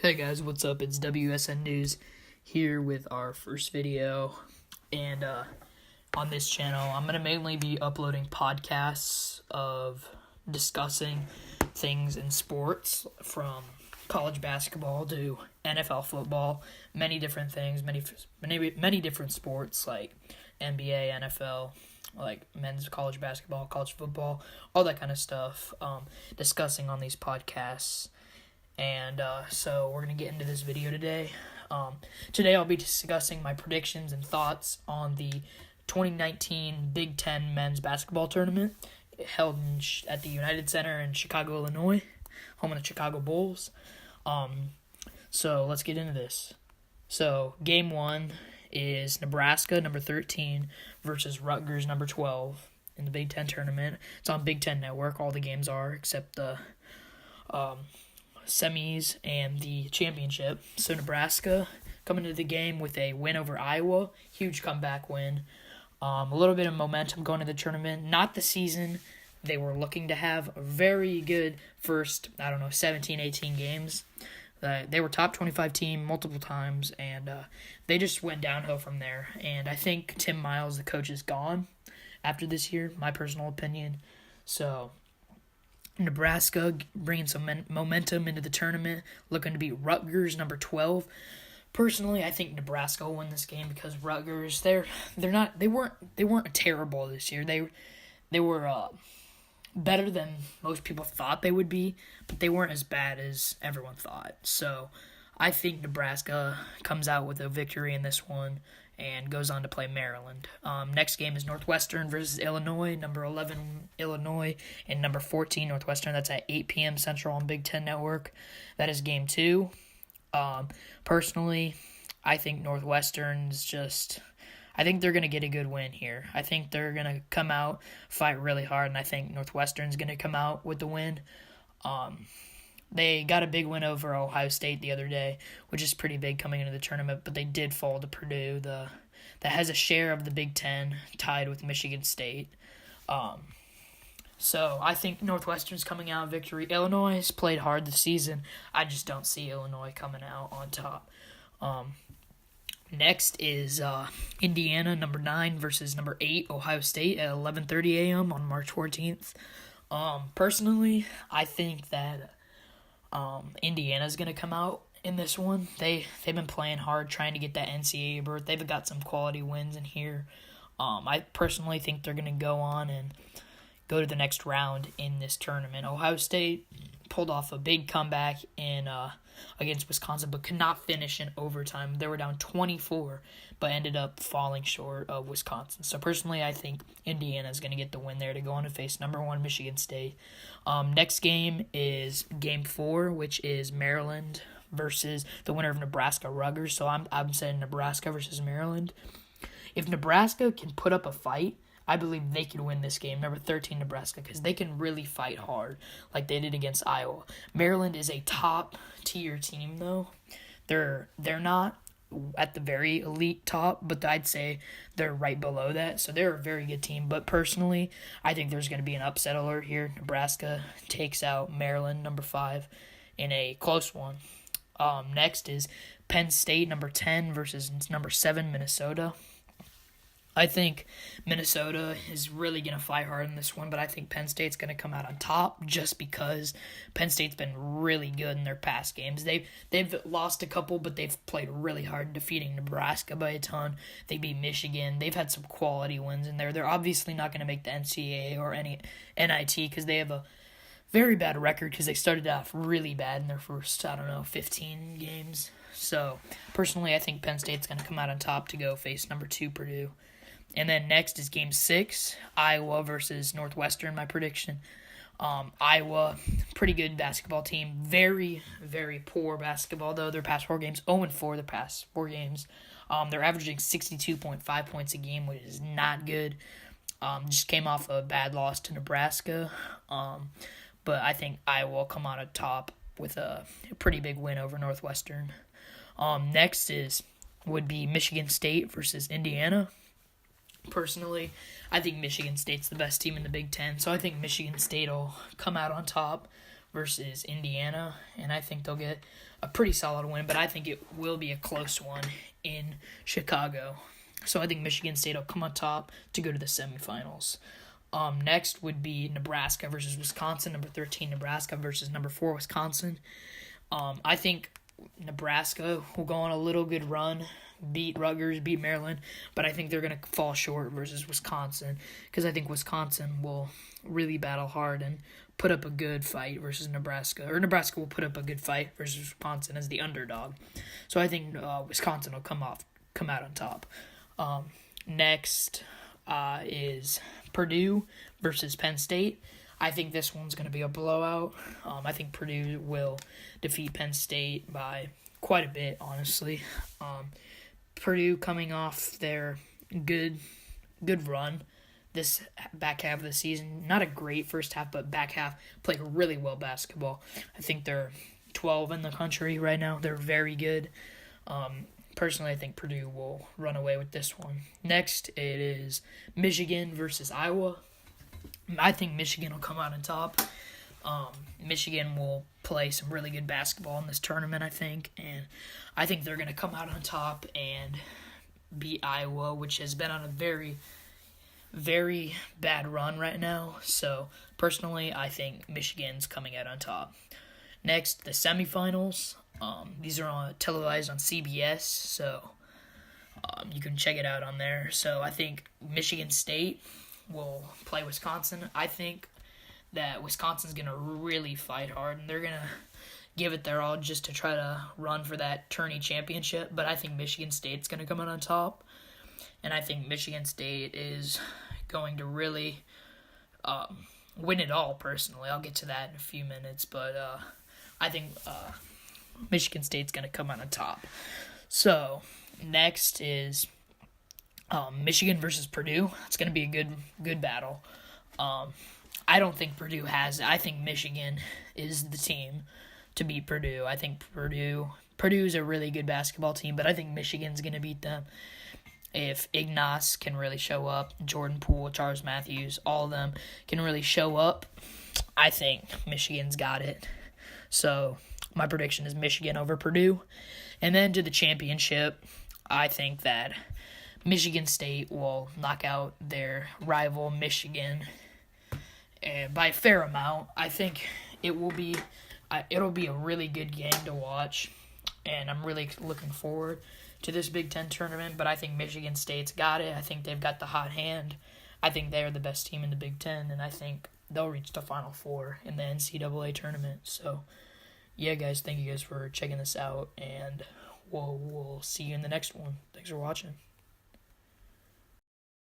Hey guys, what's up? It's WSN News here with our first video. And on this channel, I'm going to mainly be uploading podcasts of discussing things in sports from college basketball to NFL football, many different things, many different sports like NBA, NFL, like men's college basketball, college football, all that kind of stuff, discussing on these podcasts. And so we're going to get into this video today. Today I'll be discussing my predictions and thoughts on the 2019 Big Ten men's basketball tournament held at the United Center in Chicago, Illinois, home of the Chicago Bulls. So let's get into this. So game 1 is Nebraska, number 13, versus Rutgers, number 12, in the Big Ten tournament. It's on Big Ten Network. All the games are except the semis and the championship. So Nebraska coming to the game with a win over Iowa, huge comeback win. A little bit of momentum going to the tournament. Not the season they were looking to have. A very good first, 17, 18 games. They were top 25 team multiple times, and they just went downhill from there. And I think Tim Miles, the coach, is gone after this year, my personal opinion. So Nebraska bringing some momentum into the tournament, looking to beat Rutgers, number 12. Personally, I think Nebraska will win this game because Rutgers, they weren't terrible this year. They were better than most people thought they would be, but they weren't as bad as everyone thought. So I think Nebraska comes out with a victory in this one and goes on to play Maryland. Next game is Northwestern versus Illinois, number 11 Illinois and number 14 Northwestern. That's at 8 p.m. Central on Big Ten Network. That is game 2. Personally, I think Northwestern's I think they're going to get a good win here. I think they're going to come out, fight really hard, and I think Northwestern's going to come out with the win. They got a big win over Ohio State the other day, which is pretty big coming into the tournament, but they did fall to Purdue, that has a share of the Big Ten, tied with Michigan State. So I think Northwestern's coming out victory. Illinois has played hard this season. I just don't see Illinois coming out on top. Next is Indiana, number 9, versus number 8, Ohio State, at 11:30 a.m. on March 14th. Personally, I think that Indiana's going to come out in this one. They've been playing hard, trying to get that NCAA berth. They've got some quality wins in here. I personally think they're going to go on and go to the next round in this tournament. Ohio State pulled off a big comeback against Wisconsin, but could not finish in overtime. They were down 24, but ended up falling short of Wisconsin. So personally, I think Indiana is going to get the win there to go on to face number 1 Michigan State. Next game is game 4, which is Maryland versus the winner of Nebraska Rutgers. So I'm saying Nebraska versus Maryland. If Nebraska can put up a fight, I believe they could win this game, number 13 Nebraska, because they can really fight hard like they did against Iowa. Maryland is a top-tier team, though. They're not at the very elite top, but I'd say they're right below that, so they're a very good team. But personally, I think there's going to be an upset alert here. Nebraska takes out Maryland, number 5, in a close one. Next is Penn State, number 10, versus number 7, Minnesota. I think Minnesota is really going to fight hard in this one, but I think Penn State's going to come out on top just because Penn State's been really good in their past games. They've lost a couple, but they've played really hard, defeating Nebraska by a ton. They beat Michigan. They've had some quality wins in there. They're obviously not going to make the NCAA or any NIT because they have a very bad record because they started off really bad in their first, 15 games. So, personally, I think Penn State's going to come out on top to go face number 2 Purdue. And then next is game 6, Iowa versus Northwestern, my prediction. Iowa, pretty good basketball team. Very, very poor basketball, though. Their past 4 games, 0-4 their past 4 games. They're averaging 62.5 points a game, which is not good. Just came off a bad loss to Nebraska. But I think Iowa will come out on top with a pretty big win over Northwestern. Next would be Michigan State versus Indiana. Personally, I think Michigan State's the best team in the Big Ten, so I think Michigan State will come out on top versus Indiana, and I think they'll get a pretty solid win, but I think it will be a close one in Chicago. So I think Michigan State will come on top to go to the semifinals. Next would be Nebraska versus Wisconsin, number 13 Nebraska versus number 4 Wisconsin. I think Nebraska will go on a little good run, beat Rutgers, beat Maryland, but I think they're going to fall short versus Wisconsin because I think Wisconsin will really battle hard and put up a good fight versus Nebraska, or Nebraska will put up a good fight versus Wisconsin as the underdog. So I think Wisconsin will come out on top. Next is Purdue versus Penn State. I think this one's going to be a blowout. I think Purdue will defeat Penn State by quite a bit, honestly. Purdue coming off their good run this back half of the season. Not a great first half, but back half played really well basketball. I think they're 12 in the country right now. They're very good. Personally, I think Purdue will run away with this one. Next, it is Michigan versus Iowa. I think Michigan will come out on top. Michigan will play some really good basketball in this tournament, I think. And I think they're going to come out on top and beat Iowa, which has been on a very, very bad run right now. So, personally, I think Michigan's coming out on top. Next, the semifinals. These are televised on CBS, so you can check it out on there. So I think Michigan State will play Wisconsin. I think that Wisconsin's going to really fight hard, and they're going to give it their all just to try to run for that tourney championship. But I think Michigan State's going to come out on top, and I think Michigan State is going to really win it all, personally. I'll get to that in a few minutes, but I think Michigan State's going to come out on top. So, next is Michigan versus Purdue. It's going to be a good battle. I don't think Purdue has it. I think Michigan is the team to beat Purdue. I think Purdue's a really good basketball team, but I think Michigan's going to beat them. If Ignas can really show up, Jordan Poole, Charles Matthews, all of them can really show up, I think Michigan's got it. So, my prediction is Michigan over Purdue. And then to the championship, I think that Michigan State will knock out their rival Michigan by a fair amount. I think it'll be a really good game to watch, and I'm really looking forward to this Big Ten tournament. But I think Michigan State's got it. I think they've got the hot hand. I think they are the best team in the Big Ten, and I think they'll reach the Final Four in the NCAA tournament. So, yeah, guys, thank you guys for checking this out, and we'll see you in the next one. Thanks for watching.